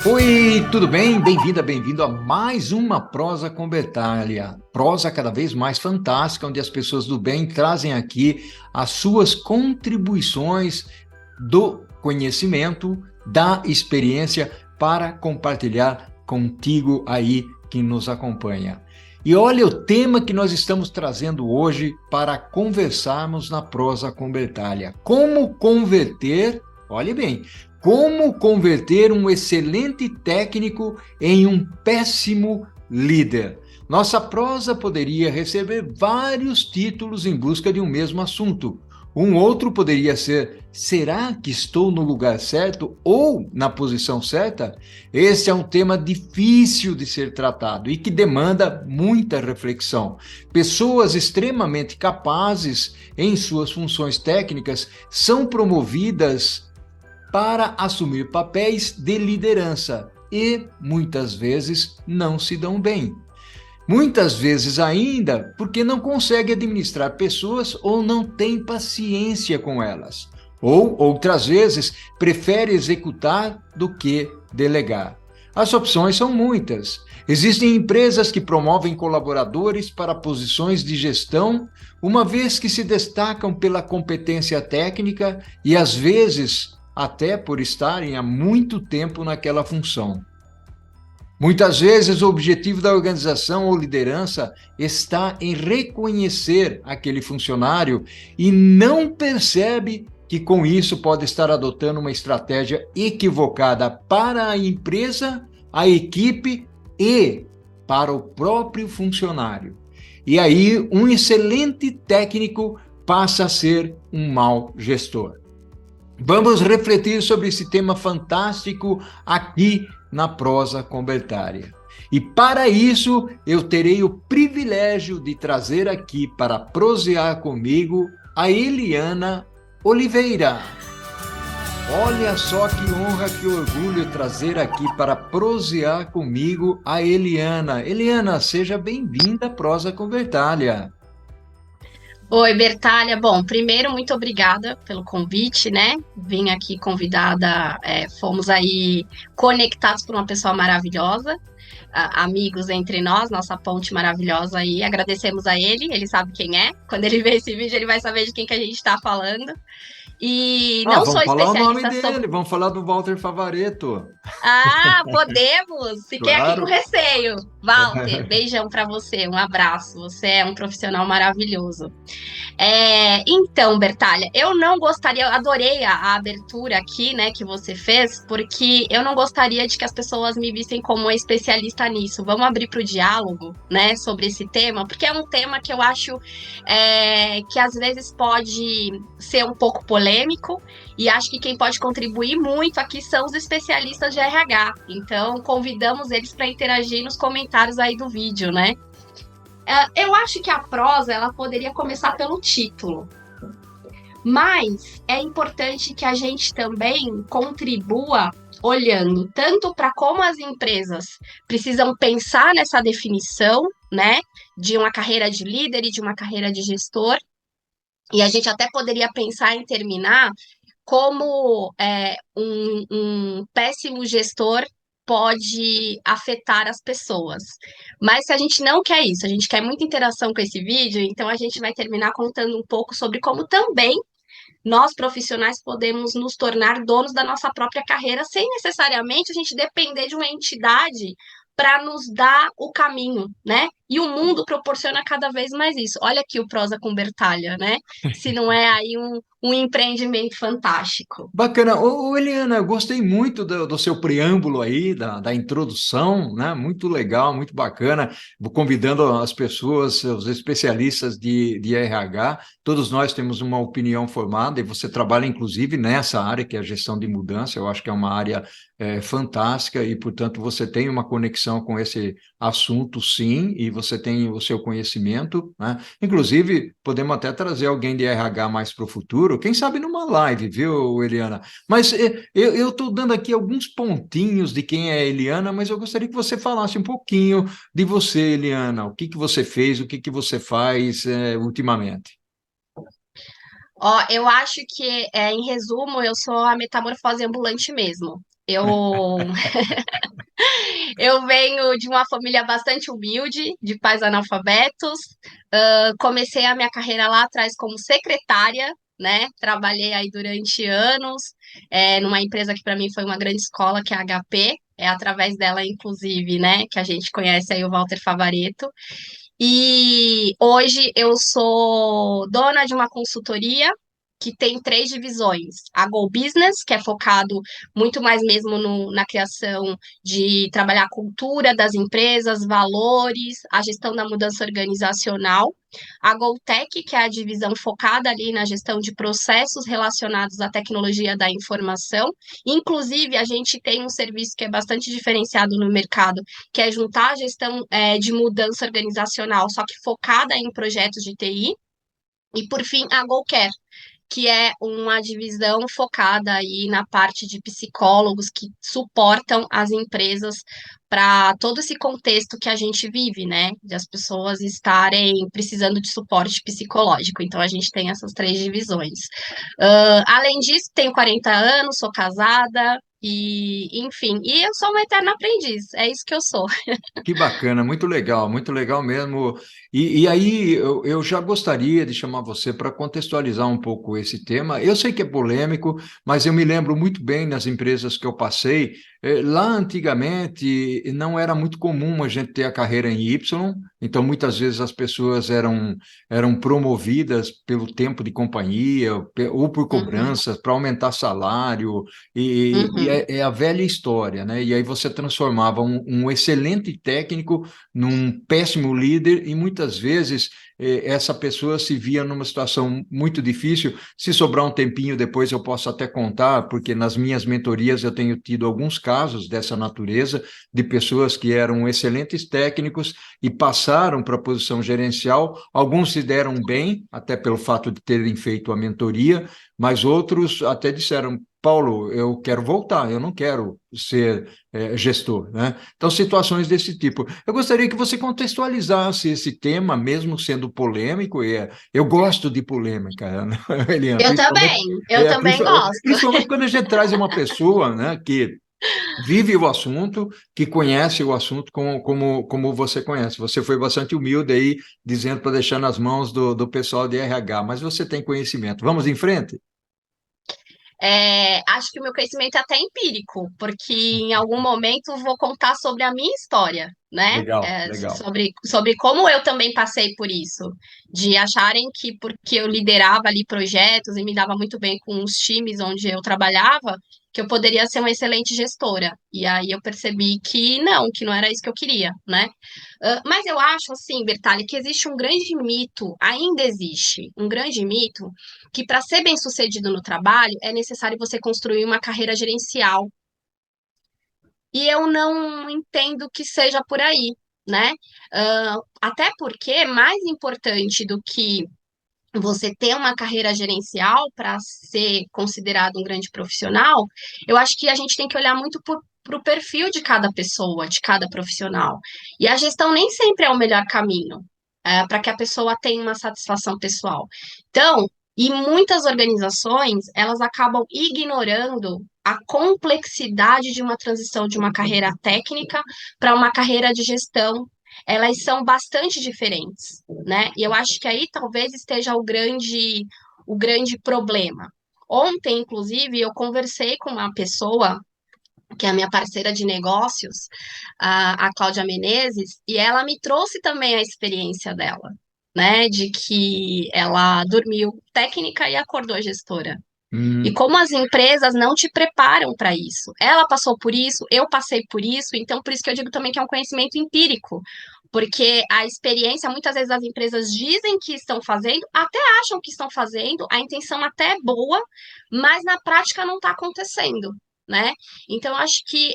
Oi, tudo bem? Bem-vinda, bem-vindo a mais uma Prosa com Bertália. Prosa cada vez mais fantástica, onde as pessoas do bem trazem aqui as suas contribuições do conhecimento, da experiência para compartilhar contigo aí que nos acompanha. E olha o tema que nós estamos trazendo hoje para conversarmos na Prosa com Bertália. Como converter, olhe bem, como converter um excelente técnico em um péssimo líder. Nossa prosa poderia receber vários títulos em busca de um mesmo assunto. Um outro poderia ser: será que estou no lugar certo ou na posição certa? Esse é um tema difícil de ser tratado e que demanda muita reflexão. Pessoas extremamente capazes em suas funções técnicas são promovidas para assumir papéis de liderança e muitas vezes não se dão bem. Muitas vezes ainda porque não consegue administrar pessoas ou não tem paciência com elas. Ou outras vezes prefere executar do que delegar. As opções são muitas. Existem empresas que promovem colaboradores para posições de gestão, uma vez que se destacam pela competência técnica e às vezes até por estarem há muito tempo naquela função. Muitas vezes o objetivo da organização ou liderança está em reconhecer aquele funcionário e não percebe que com isso pode estar adotando uma estratégia equivocada para a empresa, a equipe e para o próprio funcionário. E aí um excelente técnico passa a ser um mau gestor. Vamos refletir sobre esse tema fantástico aqui na Prosa com Bertália. E para isso, eu terei o privilégio de trazer aqui para prosear comigo a Eliana Oliveira. Olha só que honra, que orgulho trazer aqui para prosear comigo a Eliana. Eliana, seja bem-vinda à Prosa com Bertália. Oi, Bertália. Bom, primeiro, muito obrigada pelo convite, né? Vim aqui convidada, fomos aí conectados por uma pessoa maravilhosa, amigos entre nós, nossa ponte maravilhosa aí. Agradecemos a ele sabe quem é. Quando ele ver esse vídeo, ele vai saber de quem que a gente está falando. E Ah, não sou vamos falar o nome especialista sobre. dele, vamos falar do Walter Favaretto. Ah, podemos! Fiquei aqui com Claro. receio. Walter, beijão para você, um abraço. Você é um profissional maravilhoso. Então, Bertalha, eu não gostaria, eu adorei a abertura aqui, né, que você fez, porque eu não gostaria de que as pessoas me vissem como uma especialista nisso. Vamos abrir para o diálogo, né, sobre esse tema, porque é um tema que eu acho que às vezes pode ser um pouco polêmico, e acho que quem pode contribuir muito aqui são os especialistas de RH. Então, convidamos eles para interagir nos comentários aí do vídeo, né? Eu acho que a prosa ela poderia começar pelo título, mas é importante que a gente também contribua olhando tanto para como as empresas precisam pensar nessa definição, né, de uma carreira de líder e de uma carreira de gestor, e a gente até poderia pensar em terminar como um péssimo gestor pode afetar as pessoas. Mas se a gente não quer isso, a gente quer muita interação com esse vídeo, então a gente vai terminar contando um pouco sobre como também nós profissionais podemos nos tornar donos da nossa própria carreira sem necessariamente a gente depender de uma entidade para nos dar o caminho, né? E o mundo proporciona cada vez mais isso. Olha aqui o Prosa com Bertalha, né? Se não é aí um empreendimento fantástico. Bacana. Eliana, eu gostei muito do seu preâmbulo aí, da introdução, né? Muito legal, muito bacana. Vou convidando as pessoas, os especialistas de RH. Todos nós temos uma opinião formada e você trabalha, inclusive, nessa área, que é a gestão de mudança. Eu acho que é uma área fantástica e, portanto, você tem uma conexão com esse assunto, sim, e você tem o seu conhecimento, né? Inclusive, podemos até trazer alguém de RH mais para o futuro, quem sabe numa live, viu, Eliana? Mas eu estou dando aqui alguns pontinhos de quem é a Eliana, mas eu gostaria que você falasse um pouquinho de você, Eliana. O que que você fez, o que que você faz ultimamente? Ó, eu acho que, em resumo, eu sou a metamorfose ambulante mesmo. Eu, eu venho de uma família bastante humilde, de pais analfabetos. Comecei a minha carreira lá atrás como secretária, né? Trabalhei aí durante anos, numa empresa que para mim foi uma grande escola, que é a HP. É através dela, inclusive, né, que a gente conhece aí o Walter Favaretto. E hoje eu sou dona de uma consultoria que tem três divisões. A Go Business, que é focado muito mais mesmo na criação de trabalhar a cultura das empresas, valores, a gestão da mudança organizacional. A Go Tech, que é a divisão focada ali na gestão de processos relacionados à tecnologia da informação. Inclusive, a gente tem um serviço que é bastante diferenciado no mercado, que é juntar a gestão de mudança organizacional, só que focada em projetos de TI. E, por fim, a GoCare, que é uma divisão focada aí na parte de psicólogos que suportam as empresas para todo esse contexto que a gente vive, né? De as pessoas estarem precisando de suporte psicológico. Então, a gente tem essas três divisões. Além disso, tenho 40 anos, sou casada. E, enfim, e eu sou uma eterna aprendiz, é isso que eu sou. Que bacana, muito legal mesmo. E aí eu já gostaria de chamar você para contextualizar um pouco esse tema. Eu sei que é polêmico, mas eu me lembro muito bem nas empresas que eu passei. Lá antigamente não era muito comum a gente ter a carreira em Y, então muitas vezes as pessoas eram promovidas pelo tempo de companhia ou por Uhum, cobranças para aumentar salário, e uhum. é a velha história, né? E aí você transformava um excelente técnico num péssimo líder, e muitas vezes essa pessoa se via numa situação muito difícil. Se sobrar um tempinho depois, eu posso até contar, porque nas minhas mentorias eu tenho tido alguns casos dessa natureza, de pessoas que eram excelentes técnicos e passaram para a posição gerencial. Alguns se deram bem, até pelo fato de terem feito a mentoria, mas outros até disseram: Paulo, eu quero voltar, eu não quero ser gestor, né? Então, situações desse tipo. Eu gostaria que você contextualizasse esse tema, mesmo sendo polêmico, eu gosto de polêmica, né, Eliana, Eu também gosto. principalmente quando a gente traz uma pessoa, né, que vive o assunto, que conhece o assunto como você conhece. Você foi bastante humilde aí, dizendo para deixar nas mãos do pessoal de RH, mas você tem conhecimento. Vamos em frente? Acho que o meu conhecimento é até empírico, porque em algum momento vou contar sobre a minha história, né? Legal, legal. Sobre como eu também passei por isso, de acharem que porque eu liderava ali projetos e me dava muito bem com os times onde eu trabalhava, que eu poderia ser uma excelente gestora. E aí eu percebi que não era isso que eu queria, né? Mas eu acho, assim, Bertali, que existe um grande mito, ainda existe um grande mito, que para ser bem-sucedido no trabalho é necessário você construir uma carreira gerencial. E eu não entendo que seja por aí, né? Até porque mais importante do que você ter uma carreira gerencial para ser considerado um grande profissional, eu acho que a gente tem que olhar muito para o perfil de cada pessoa, de cada profissional. E a gestão nem sempre é o melhor caminho, para que a pessoa tenha uma satisfação pessoal. Então, e muitas organizações, elas acabam ignorando a complexidade de uma transição de uma carreira técnica para uma carreira de gestão. Elas são bastante diferentes, né? E eu acho que aí talvez esteja o grande problema. Ontem, inclusive, eu conversei com uma pessoa que é a minha parceira de negócios, a Cláudia Menezes, e ela me trouxe também a experiência dela, né? De que ela dormiu técnica e acordou gestora. E Hum. como as empresas não te preparam para isso. Ela passou por isso, eu passei por isso, então por isso que eu digo também que é um conhecimento empírico. Porque a experiência, muitas vezes as empresas dizem que estão fazendo, até acham que estão fazendo, a intenção até é boa, mas na prática não está acontecendo, né? Então, acho que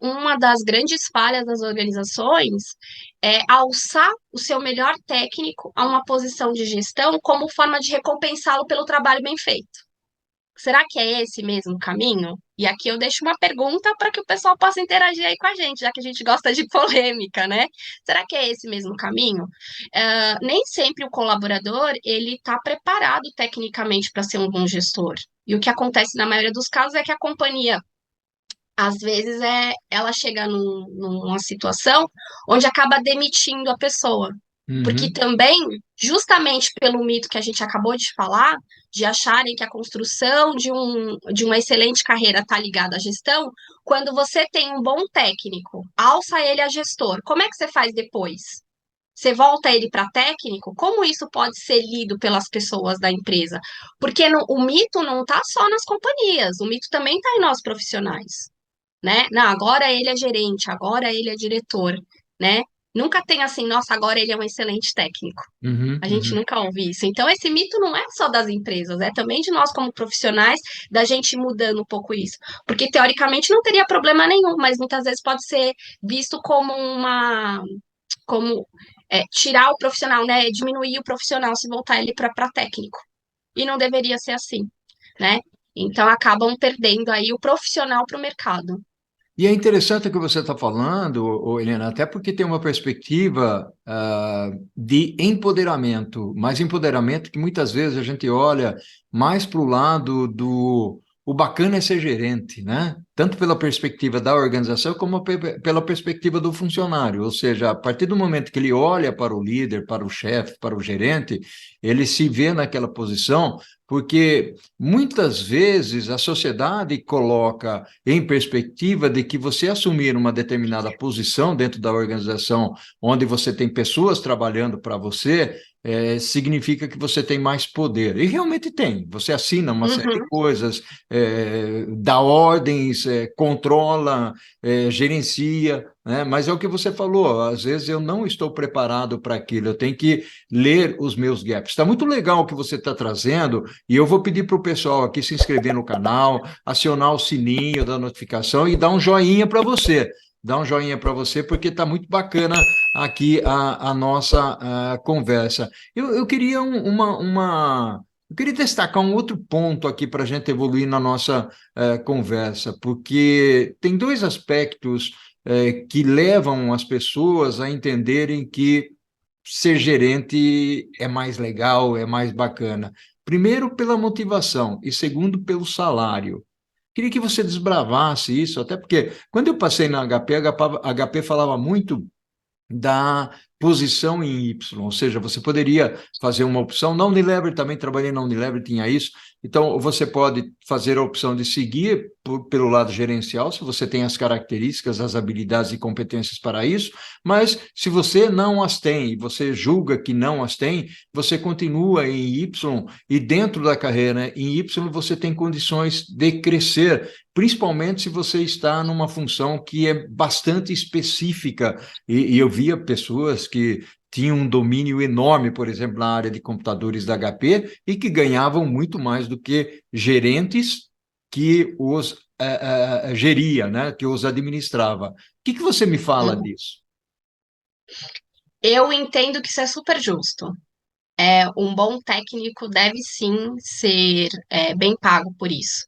uma das grandes falhas das organizações é alçar o seu melhor técnico a uma posição de gestão como forma de recompensá-lo pelo trabalho bem feito. Será que é esse mesmo caminho? E aqui eu deixo uma pergunta para que o pessoal possa interagir aí com a gente, já que a gente gosta de polêmica, né? Será que é esse mesmo caminho? Nem sempre o colaborador ele está preparado tecnicamente para ser um bom gestor. E o que acontece na maioria dos casos é que a companhia Às vezes ela chega numa situação onde acaba demitindo a pessoa. Porque Uhum, também, justamente pelo mito que a gente acabou de falar, de acharem que a construção de uma excelente carreira está ligada à gestão, quando você tem um bom técnico, alça ele a gestor, como é que você faz depois? Você volta ele para técnico? Como isso pode ser lido pelas pessoas da empresa? Porque o mito não está só nas companhias, o mito também está em nós profissionais, né? Não, agora ele é gerente, agora ele é diretor, né? Nunca tem assim, nossa, agora ele é um excelente técnico. uhum, A gente uhum. nunca ouve isso. Então, esse mito não é só das empresas, é também de nós como profissionais, da gente mudando um pouco isso. Porque, teoricamente, não teria problema nenhum, mas muitas vezes pode ser visto como como tirar o profissional, né? Diminuir o profissional se voltar ele para técnico. E não deveria ser assim, né? Então, acabam perdendo aí o profissional para o mercado. E é interessante o que você está falando, Helena, até porque tem uma perspectiva de empoderamento, mas empoderamento que muitas vezes a gente olha mais para o lado do o bacana é ser gerente, né? Tanto pela perspectiva da organização como pela perspectiva do funcionário. Ou seja, a partir do momento que ele olha para o líder, para o chefe, para o gerente, ele se vê naquela posição, porque muitas vezes a sociedade coloca em perspectiva de que você assumir uma determinada posição dentro da organização, onde você tem pessoas trabalhando para você, significa que você tem mais poder. E realmente tem. Você assina uma série de Uhum. coisas, dá ordens, controla, gerencia, né? Mas é o que você falou, às vezes eu não estou preparado para aquilo, eu tenho que ler os meus gaps. Está muito legal o que você está trazendo, e eu vou pedir para o pessoal aqui se inscrever no canal, acionar o sininho da notificação e dar um joinha para você. Dá um joinha para você, porque está muito bacana aqui a nossa conversa. Eu queria eu queria destacar um outro ponto aqui para a gente evoluir na nossa conversa, porque tem dois aspectos que levam as pessoas a entenderem que ser gerente é mais legal, é mais bacana. Primeiro, pela motivação, e segundo, pelo salário. Queria que você desbravasse isso, até porque quando eu passei na HP, a HP falava muito da posição em Y, ou seja, você poderia fazer uma opção, na Unilever também trabalhei na Unilever, tinha isso, então você pode fazer a opção de seguir pelo lado gerencial, se você tem as características, as habilidades e competências para isso, mas se você não as tem, e você julga que não as tem, você continua em Y, e dentro da carreira em Y você tem condições de crescer, principalmente se você está numa função que é bastante específica e eu via pessoas que tinham um domínio enorme, por exemplo, na área de computadores da HP e que ganhavam muito mais do que gerentes que os geria, né, que os administrava. O que você me fala Uhum. disso? Eu entendo que isso é super justo. Um bom técnico deve sim ser bem pago por isso.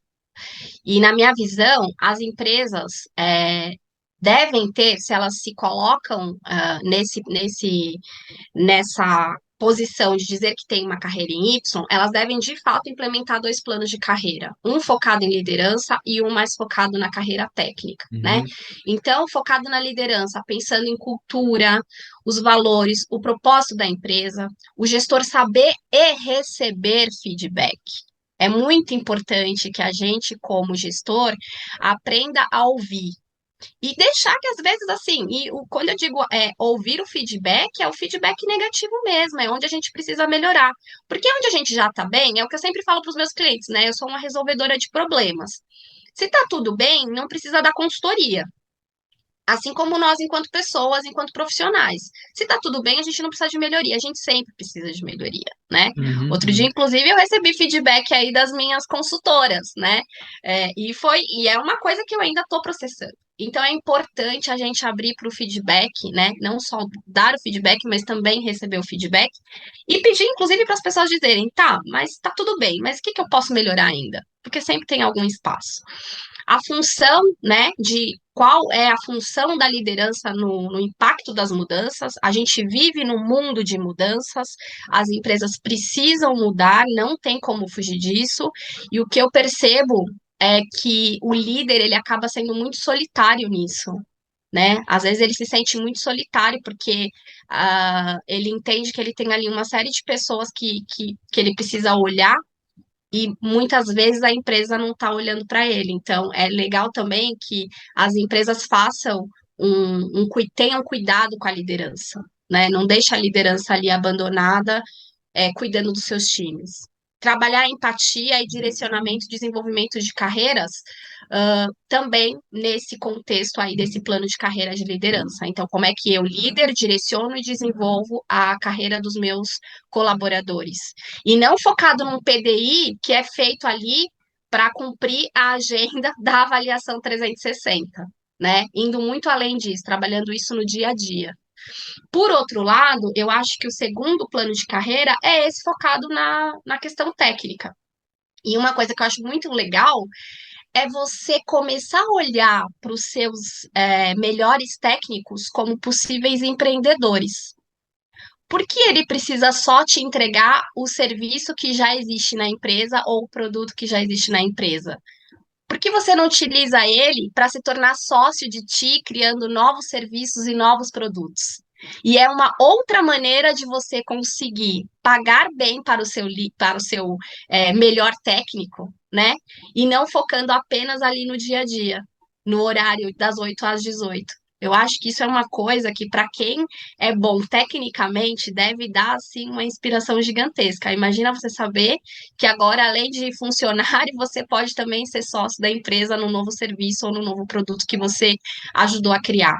E na minha visão, as empresas devem ter, se elas se colocam nessa posição de dizer que tem uma carreira em Y, elas devem de fato implementar dois planos de carreira, um focado em liderança e um mais focado na carreira técnica, né? Uhum, Então, focado na liderança, pensando em cultura, os valores, o propósito da empresa, o gestor saber e receber feedback. É muito importante que a gente, como gestor, aprenda a ouvir, e deixar que às vezes assim, quando eu digo ouvir o feedback, é o feedback negativo mesmo, é onde a gente precisa melhorar. Porque onde a gente já tá bem, é o que eu sempre falo para os meus clientes, né? Eu sou uma resolvedora de problemas. Se tá tudo bem, não precisa dar consultoria. Assim como nós, enquanto pessoas, enquanto profissionais. Se tá tudo bem, a gente não precisa de melhoria, a gente sempre precisa de melhoria, né? uhum, Outro dia, uhum. inclusive, eu recebi feedback aí das minhas consultoras, né? E é uma coisa que eu ainda estou processando. Então é importante a gente abrir para o feedback, né? Não só dar o feedback, mas também receber o feedback e pedir, inclusive, para as pessoas dizerem, tá, mas tá tudo bem, mas o que que eu posso melhorar ainda? Porque sempre tem algum espaço. A função, né, de qual é a função da liderança no impacto das mudanças. A gente vive num mundo de mudanças, as empresas precisam mudar, não tem como fugir disso. E o que eu percebo é que o líder ele acaba sendo muito solitário nisso, né? Às vezes ele se sente muito solitário porque ele entende que ele tem ali uma série de pessoas que ele precisa olhar e muitas vezes a empresa não está olhando para ele. Então, é legal também que as empresas façam tenham cuidado com a liderança, né? Não deixa a liderança ali abandonada, cuidando dos seus times. Trabalhar a empatia e direcionamento e desenvolvimento de carreiras, também nesse contexto aí desse plano de carreira de liderança. Então, como é que eu, líder, direciono e desenvolvo a carreira dos meus colaboradores? E não focado num PDI que é feito ali para cumprir a agenda da avaliação 360, né? Indo muito além disso, trabalhando isso no dia a dia. Por outro lado, eu acho que o segundo plano de carreira é esse focado na questão técnica. E uma coisa que eu acho muito legal é você começar a olhar para os seus melhores técnicos como possíveis empreendedores. Por que ele precisa só te entregar o serviço que já existe na empresa ou o produto que já existe na empresa? Por que você não utiliza ele para se tornar sócio de ti, criando novos serviços e novos produtos? E é uma outra maneira de você conseguir pagar bem para o seu melhor técnico, né? E não focando apenas ali no dia a dia, no horário das 8 às 18. Eu acho que isso é uma coisa que, para quem é bom tecnicamente, deve dar assim uma inspiração gigantesca. Imagina você saber que agora, além de funcionário, você pode também ser sócio da empresa no novo serviço ou no novo produto que você ajudou a criar.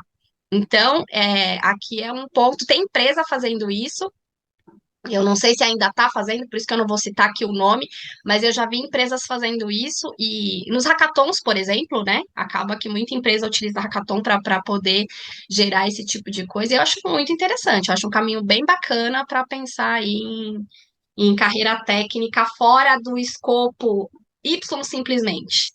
Então, aqui é um ponto. Tem empresa fazendo isso. Eu não sei se ainda está fazendo, por isso que eu não vou citar aqui o nome, mas eu já vi empresas fazendo isso e nos hackathons, por exemplo, né? Acaba que muita empresa utiliza hackathon para poder gerar esse tipo de coisa. E eu acho muito interessante, eu acho um caminho bem bacana para pensar aí em carreira técnica fora do escopo Y simplesmente.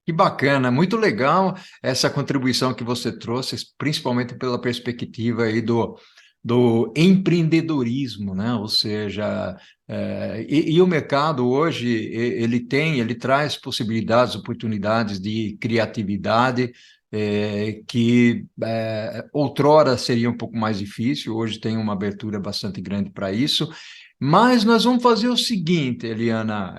Que bacana, muito legal essa contribuição que você trouxe, principalmente pela perspectiva aí do empreendedorismo, né? Ou seja, e o mercado hoje ele traz possibilidades, oportunidades de criatividade que outrora seria um pouco mais difícil, hoje tem uma abertura bastante grande para isso. Mas nós vamos fazer o seguinte, Eliana,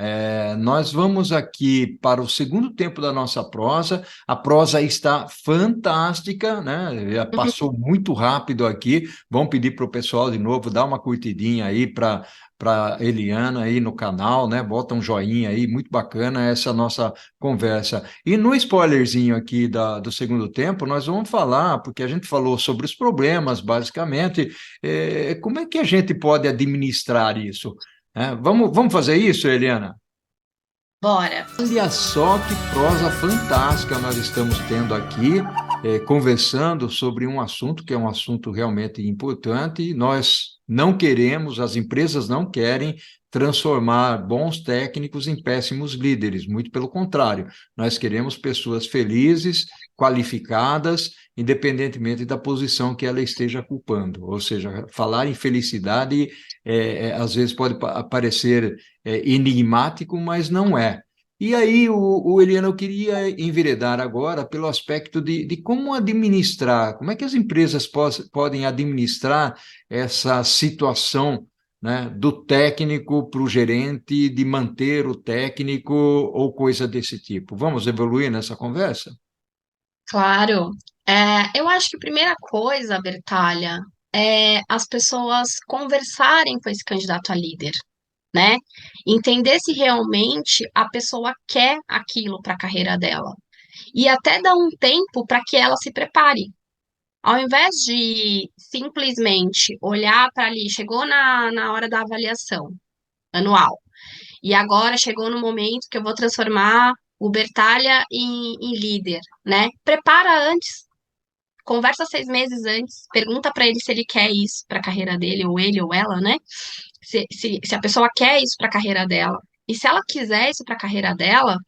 nós vamos aqui para o segundo tempo da nossa prosa. A prosa está fantástica, né? Já passou muito rápido aqui. Vamos pedir para o pessoal de novo dar uma curtidinha aí para Eliana aí no canal, né? Bota um joinha aí, muito bacana essa nossa conversa. E no spoilerzinho aqui do segundo tempo, nós vamos falar, porque a gente falou sobre os problemas, basicamente, como é que a gente pode administrar isso? Vamos fazer isso, Eliana? Bora. Olha só que prosa fantástica nós estamos tendo aqui, conversando sobre um assunto que é um assunto realmente importante. Nós não queremos, as empresas não querem transformar bons técnicos em péssimos líderes, muito pelo contrário, nós queremos pessoas felizes, qualificadas, independentemente da posição que ela esteja ocupando. Ou seja, falar em felicidade às vezes pode parecer enigmático, mas não é. E aí, Eliana, eu queria enveredar agora pelo aspecto de como administrar, como é que as empresas podem administrar essa situação, né, do técnico para o gerente, de manter o técnico ou coisa desse tipo. Vamos evoluir nessa conversa? Claro. Eu acho que a primeira coisa, Bertalha, é as pessoas conversarem com esse candidato a líder, né? Entender se realmente a pessoa quer aquilo para a carreira dela. E até dar um tempo para que ela se prepare. Ao invés de simplesmente olhar para ali, chegou na hora da avaliação anual, e agora chegou no momento que eu vou transformar o Bertalha em líder, né? Prepara antes, conversa 6 meses antes, pergunta para ele se ele quer isso para a carreira dele, ou ele ou ela, né? Se a pessoa quer isso para a carreira dela. E se ela quiser isso para a carreira dela,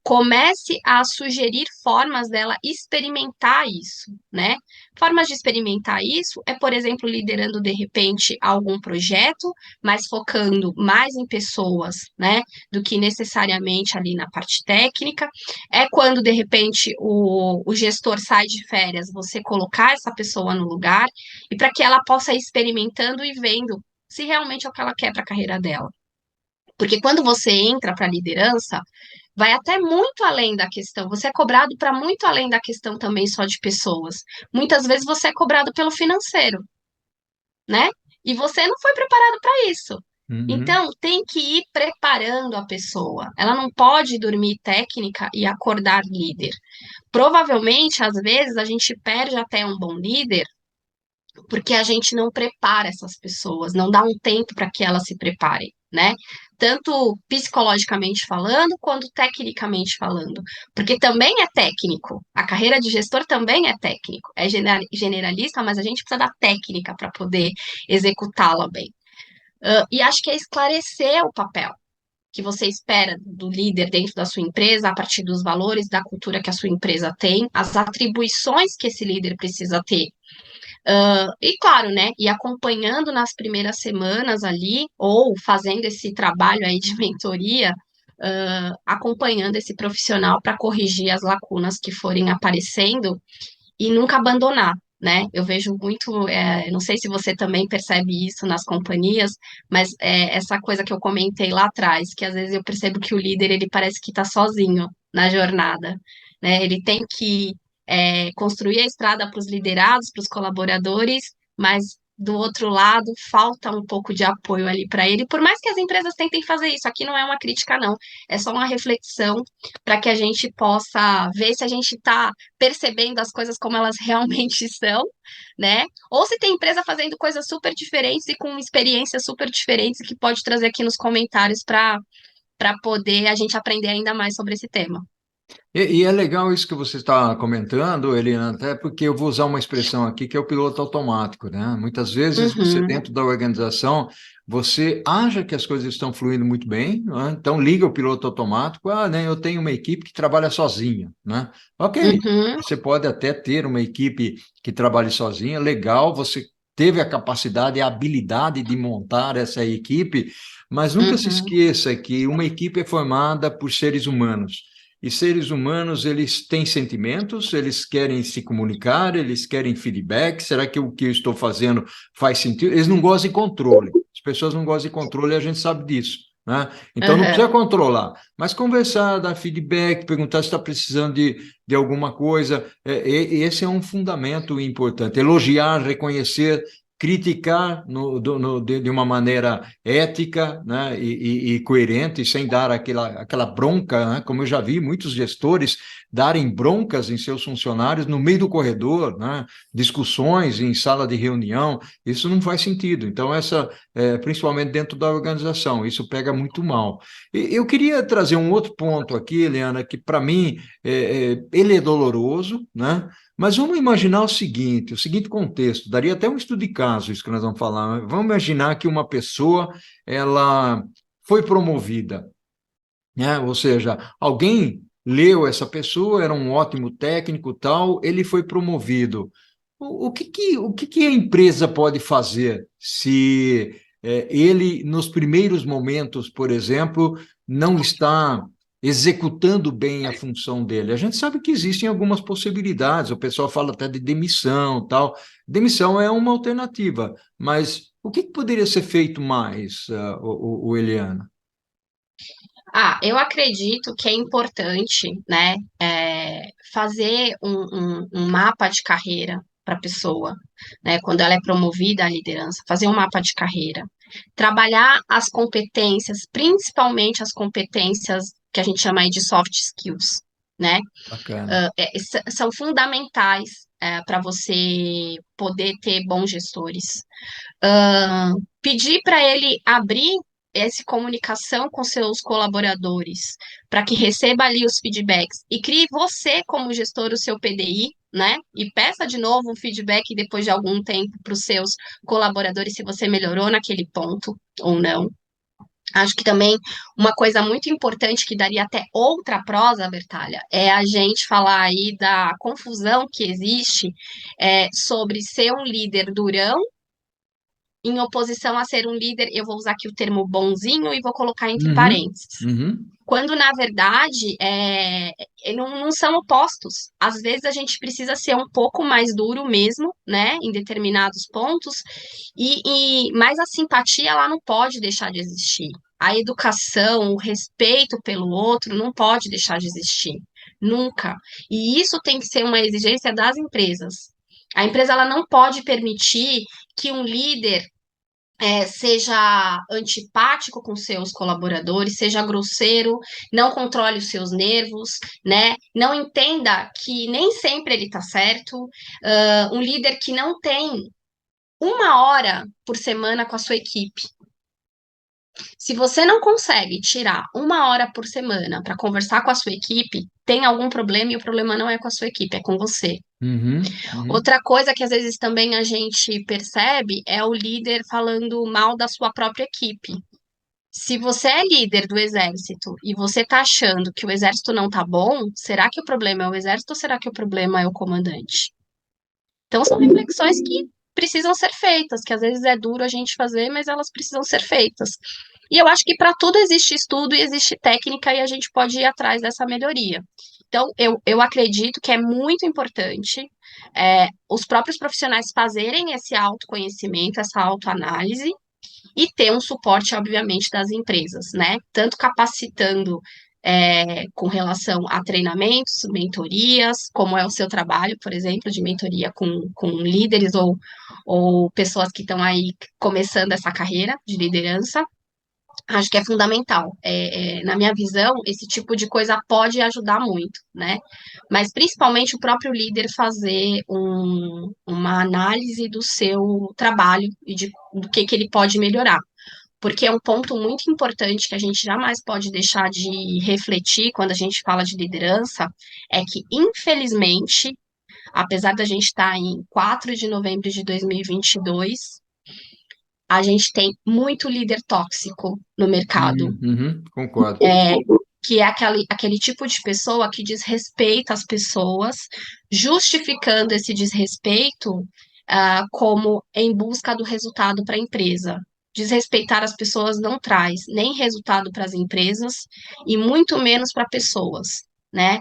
comece a sugerir formas dela experimentar isso, né? Formas de experimentar isso é, por exemplo, liderando de repente algum projeto, mas focando mais em pessoas, né, do que necessariamente ali na parte técnica. É quando de repente o gestor sai de férias, você colocar essa pessoa no lugar e para que ela possa ir experimentando e vendo se realmente é o que ela quer para a carreira dela. Porque quando você entra para a liderança, vai até muito além da questão. Você é cobrado para muito além da questão também só de pessoas. Muitas vezes você é cobrado pelo financeiro, né? E você não foi preparado para isso. Uhum. Então, tem que ir preparando a pessoa. Ela não pode dormir técnica e acordar líder. Provavelmente, às vezes, a gente perde até um bom líder porque a gente não prepara essas pessoas, não dá um tempo para que elas se preparem, né? Tanto psicologicamente falando, quanto tecnicamente falando. Porque também é técnico. A carreira de gestor também é técnico. É generalista, mas a gente precisa da técnica para poder executá-la bem. E acho que é esclarecer o papel que você espera do líder dentro da sua empresa, a partir dos valores da cultura que a sua empresa tem, as atribuições que esse líder precisa ter. E claro, né, e acompanhando nas primeiras semanas ali, ou fazendo esse trabalho aí de mentoria, acompanhando esse profissional para corrigir as lacunas que forem aparecendo e nunca abandonar, né? Eu vejo muito, não sei se você também percebe isso nas companhias, mas essa coisa que eu comentei lá atrás, que às vezes eu percebo que o líder, ele parece que está sozinho na jornada, né? Ele tem que construir a estrada para os liderados, para os colaboradores, mas do outro lado falta um pouco de apoio ali para ele, por mais que as empresas tentem fazer isso, aqui não é uma crítica, não, é só uma reflexão para que a gente possa ver se a gente está percebendo as coisas como elas realmente são, né? Ou se tem empresa fazendo coisas super diferentes e com experiências super diferentes que pode trazer aqui nos comentários para poder a gente aprender ainda mais sobre esse tema. E é legal isso que você está comentando, Eliana, até porque eu vou usar uma expressão aqui que é o piloto automático, né? Muitas vezes você, Uhum, dentro da organização, você acha que as coisas estão fluindo muito bem, né? Então liga o piloto automático, né, eu tenho uma equipe que trabalha sozinha, né? Ok, uhum, você pode até ter uma equipe que trabalhe sozinha, legal, você teve a capacidade e a habilidade de montar essa equipe, mas nunca se uhum, esqueça que uma equipe é formada por seres humanos. E seres humanos, eles têm sentimentos, eles querem se comunicar, eles querem feedback. Será que o que eu estou fazendo faz sentido? Eles não gostam de controle. As pessoas não gostam de controle e a gente sabe disso, né? Então não precisa uhum. controlar, mas conversar, dar feedback, perguntar se está precisando de alguma coisa. Esse é um fundamento importante. Elogiar, reconhecer, criticar de uma maneira ética, né, e coerente, sem dar aquela bronca, né, como eu já vi muitos gestores darem broncas em seus funcionários no meio do corredor, né, discussões em sala de reunião, isso não faz sentido. Então, principalmente dentro da organização, isso pega muito mal. E eu queria trazer um outro ponto aqui, Eliana, que para mim ele é doloroso, né? Mas vamos imaginar o seguinte contexto, daria até um estudo de caso isso que nós vamos falar. Vamos imaginar que uma pessoa, ela foi promovida, né? Ou seja, alguém leu essa pessoa, era um ótimo técnico, tal, ele foi promovido. O que a empresa pode fazer se ele, nos primeiros momentos, por exemplo, não está executando bem a função dele? A gente sabe que existem algumas possibilidades, o pessoal fala até de demissão, tal. Demissão é uma alternativa, mas o que poderia ser feito mais, o Eliana? Eu acredito que é importante, né, fazer um mapa de carreira para a pessoa, né, quando ela é promovida à liderança, fazer um mapa de carreira, trabalhar as competências, principalmente as competências que a gente chama aí de soft skills, né, Bacana. são fundamentais para você poder ter bons gestores. Pedir para ele abrir essa comunicação com seus colaboradores, para que receba ali os feedbacks e crie você, como gestor, o seu PDI, né? E peça de novo um feedback depois de algum tempo para os seus colaboradores se você melhorou naquele ponto ou não. Acho que também uma coisa muito importante que daria até outra prosa, Bertalha, é a gente falar aí da confusão que existe sobre ser um líder durão em oposição a ser um líder, eu vou usar aqui o termo bonzinho e vou colocar entre Uhum, parênteses. uhum, Quando, na verdade, não são opostos. Às vezes a gente precisa ser um pouco mais duro mesmo, né, em determinados pontos, mas a simpatia, ela não pode deixar de existir. A educação, o respeito pelo outro não pode deixar de existir. Nunca. E isso tem que ser uma exigência das empresas. A empresa, ela não pode permitir que um líder seja antipático com seus colaboradores, seja grosseiro, não controle os seus nervos, né? Não entenda que nem sempre ele está certo. Um líder que não tem uma hora por semana com a sua equipe. Se você não consegue tirar uma hora por semana para conversar com a sua equipe, tem algum problema e o problema não é com a sua equipe, é com você. uhum, uhum. Outra coisa que às vezes também a gente percebe é o líder falando mal da sua própria equipe. Se você é líder do exército e você está achando que o exército não está bom, será que o problema é o exército ou será que o problema é o comandante? Então são reflexões que precisam ser feitas, que às vezes é duro a gente fazer, mas elas precisam ser feitas. E eu acho que para tudo existe estudo e existe técnica e a gente pode ir atrás dessa melhoria. Então, eu acredito que é muito importante os próprios profissionais fazerem esse autoconhecimento, essa autoanálise, e ter um suporte, obviamente, das empresas, né? Tanto capacitando com relação a treinamentos, mentorias, como é o seu trabalho, por exemplo, de mentoria com líderes ou pessoas que estão aí começando essa carreira de liderança. Acho que é fundamental. Na minha visão, esse tipo de coisa pode ajudar muito, né? Mas principalmente o próprio líder fazer uma análise do seu trabalho e do que ele pode melhorar. Porque é um ponto muito importante que a gente jamais pode deixar de refletir quando a gente fala de liderança, é que, infelizmente, apesar da gente estar em 4 de novembro de 2022, a gente tem muito líder tóxico no mercado, Concordo. é, que é aquele tipo de pessoa que desrespeita as pessoas, justificando esse desrespeito como em busca do resultado para a empresa. Desrespeitar as pessoas não traz nem resultado para as empresas e muito menos para pessoas, né?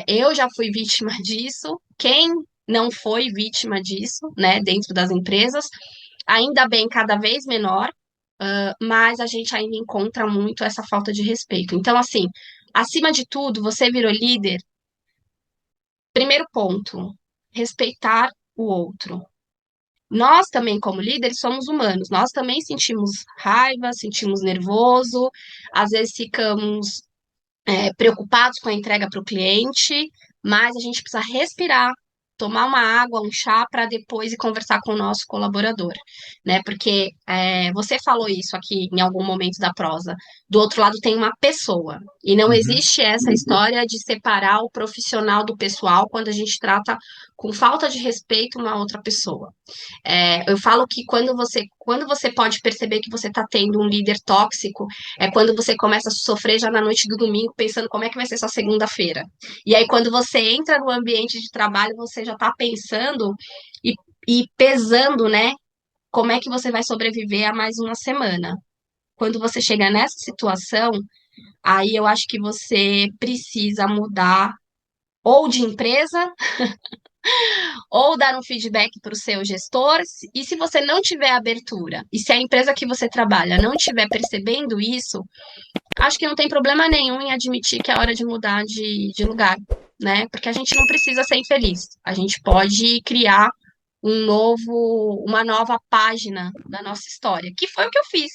Eu já fui vítima disso. Quem não foi vítima disso, né, dentro das empresas, ainda bem cada vez menor, mas a gente ainda encontra muito essa falta de respeito. Então, assim, acima de tudo, você virou líder, primeiro ponto, respeitar o outro. Nós também, como líderes, somos humanos. Nós também sentimos raiva, sentimos nervoso, às vezes ficamos preocupados com a entrega para o cliente, mas a gente precisa respirar, tomar uma água, um chá, para depois ir conversar com o nosso colaborador, né? Porque você falou isso aqui em algum momento da prosa. Do outro lado tem uma pessoa, e não Uhum. existe essa história de separar o profissional do pessoal quando a gente trata com falta de respeito uma outra pessoa. Eu falo que quando você pode perceber que você está tendo um líder tóxico, é quando você começa a sofrer já na noite do domingo, pensando como é que vai ser sua segunda-feira. E aí, quando você entra no ambiente de trabalho, você já está pensando e, e pesando, né? Como é que você vai sobreviver a mais uma semana. Quando você chega nessa situação, aí eu acho que você precisa mudar ou de empresa ou dar um feedback para o seu gestor. E se você não tiver abertura, e se a empresa que você trabalha não estiver percebendo isso, acho que não tem problema nenhum em admitir que é hora de mudar de lugar, né? Porque a gente não precisa ser infeliz. A gente pode criar uma nova página da nossa história, que foi o que eu fiz.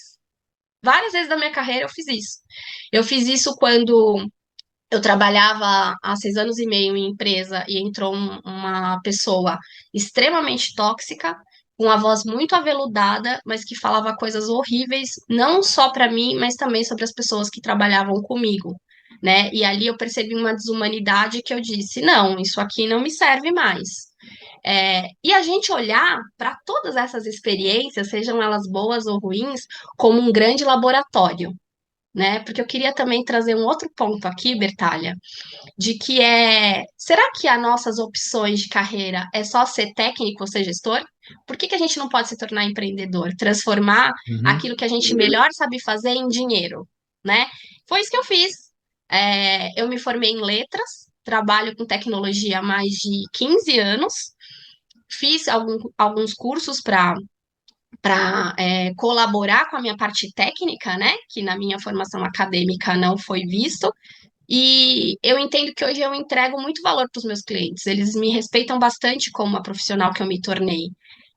Várias vezes da minha carreira eu fiz isso. Eu fiz isso quando eu trabalhava há 6 anos e meio em empresa e entrou uma pessoa extremamente tóxica, com uma voz muito aveludada, mas que falava coisas horríveis, não só para mim, mas também sobre as pessoas que trabalhavam comigo, né? E ali eu percebi uma desumanidade que eu disse: não, isso aqui não me serve mais. E a gente olhar para todas essas experiências, sejam elas boas ou ruins, como um grande laboratório. né? Porque eu queria também trazer um outro ponto aqui, Bertalha, de que será que as nossas opções de carreira é só ser técnico ou ser gestor? Por que que a gente não pode se tornar empreendedor, transformar Uhum. aquilo que a gente melhor sabe fazer em dinheiro, né? Foi isso que eu fiz. Eu me formei em letras, trabalho com tecnologia há mais de 15 anos, fiz alguns cursos para colaborar com a minha parte técnica, né? Que na minha formação acadêmica não foi visto. E eu entendo que hoje eu entrego muito valor para os meus clientes. Eles me respeitam bastante como a profissional que eu me tornei.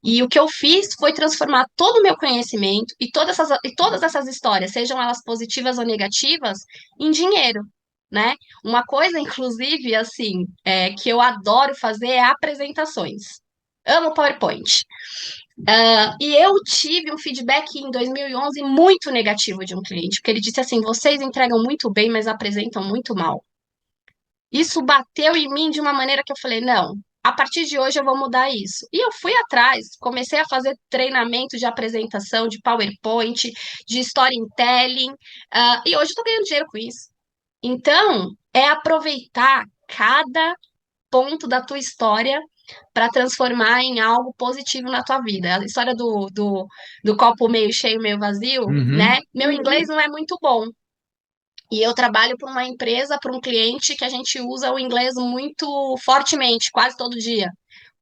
E o que eu fiz foi transformar todo o meu conhecimento todas essas histórias, sejam elas positivas ou negativas, em dinheiro, né? Uma coisa, inclusive, assim, que eu adoro fazer é apresentações. Amo PowerPoint. E eu tive um feedback em 2011 muito negativo de um cliente, porque ele disse assim: vocês entregam muito bem, mas apresentam muito mal. Isso bateu em mim de uma maneira que eu falei: não, a partir de hoje eu vou mudar isso. E eu fui atrás, comecei a fazer treinamento de apresentação, de PowerPoint, de storytelling, e hoje eu tô ganhando dinheiro com isso. Então, é aproveitar cada ponto da tua história para transformar em algo positivo na tua vida. A história do copo meio cheio, meio vazio, né? Uhum. Meu inglês não é muito bom. E eu trabalho para uma empresa, para um cliente que a gente usa o inglês muito fortemente, quase todo dia.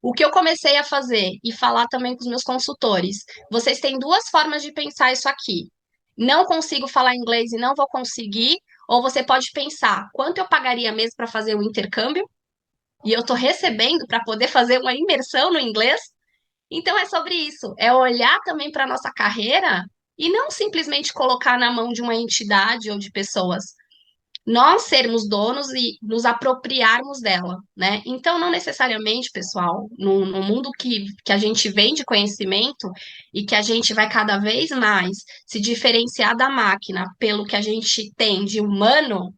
O que eu comecei a fazer e falar também com os meus consultores, vocês têm duas formas de pensar isso aqui. Não consigo falar inglês e não vou conseguir, ou você pode pensar, quanto eu pagaria mesmo para fazer o intercâmbio? E eu estou recebendo para poder fazer uma imersão no inglês. Então é sobre isso, é olhar também para a nossa carreira e não simplesmente colocar na mão de uma entidade ou de pessoas. Nós sermos donos e nos apropriarmos dela, né? Então, não necessariamente, pessoal, no mundo que a gente vende conhecimento e que a gente vai cada vez mais se diferenciar da máquina pelo que a gente tem de humano,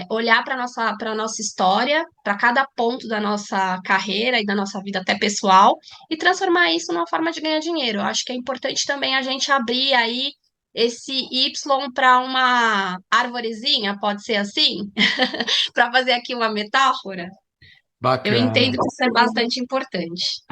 olhar para nossa história, para cada ponto da nossa carreira e da nossa vida até pessoal e transformar isso numa forma de ganhar dinheiro. Eu acho que é importante também a gente abrir aí esse Y para uma arvorezinha, pode ser assim? Para fazer aqui uma metáfora. Eu entendo Bacana. que isso é bastante importante.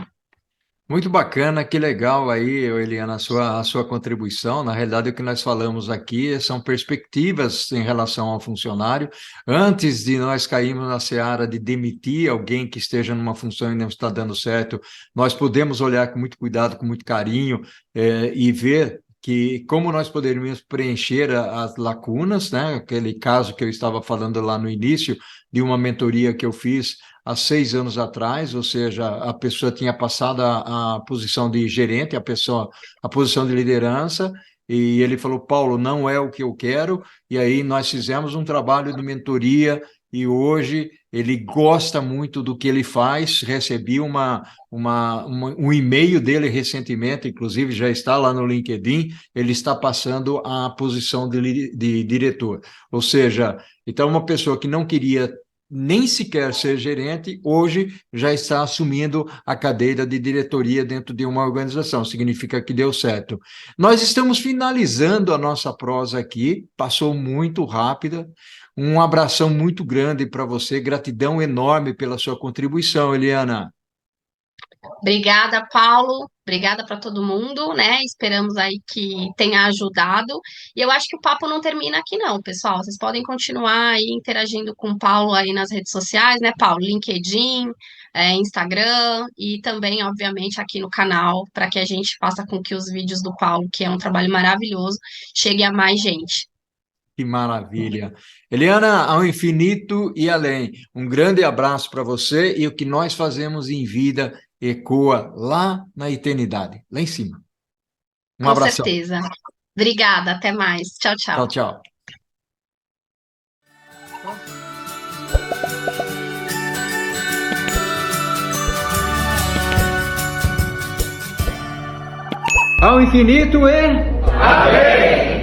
Muito bacana, que legal aí, Eliana, a sua contribuição. Na realidade, o que nós falamos aqui são perspectivas em relação ao funcionário. Antes de nós cairmos na seara de demitir alguém que esteja numa função e não está dando certo, nós podemos olhar com muito cuidado, com muito carinho, e ver que como nós poderíamos preencher as lacunas, né? Aquele caso que eu estava falando lá no início, de uma mentoria que eu fiz há 6 anos atrás, ou seja, a pessoa tinha passado a posição de gerente, a posição de liderança, e ele falou: Paulo, não é o que eu quero, e aí nós fizemos um trabalho de mentoria, e hoje ele gosta muito do que ele faz. Recebi um e-mail dele recentemente, inclusive já está lá no LinkedIn, ele está passando a posição de diretor, ou seja, então uma pessoa que não queria nem sequer ser gerente, hoje já está assumindo a cadeira de diretoria dentro de uma organização, significa que deu certo. Nós estamos finalizando a nossa prosa aqui, passou muito rápida. Um abração muito grande para você, gratidão enorme pela sua contribuição, Eliana. Obrigada, Paulo. Obrigada para todo mundo, né? Esperamos aí que tenha ajudado. E eu acho que o papo não termina aqui, não, pessoal. Vocês podem continuar aí interagindo com o Paulo aí nas redes sociais, né, Paulo? LinkedIn, Instagram e também, obviamente, aqui no canal, para que a gente faça com que os vídeos do Paulo, que é um trabalho maravilhoso, chegue a mais gente. Que maravilha. Eliana, ao infinito e além. Um grande abraço para você, e o que nós fazemos em vida ecoa lá na eternidade, lá em cima. Um Com abração. certeza. Obrigada, até mais. Tchau, Tchau, tchau. tchau. Ao infinito e... Amém!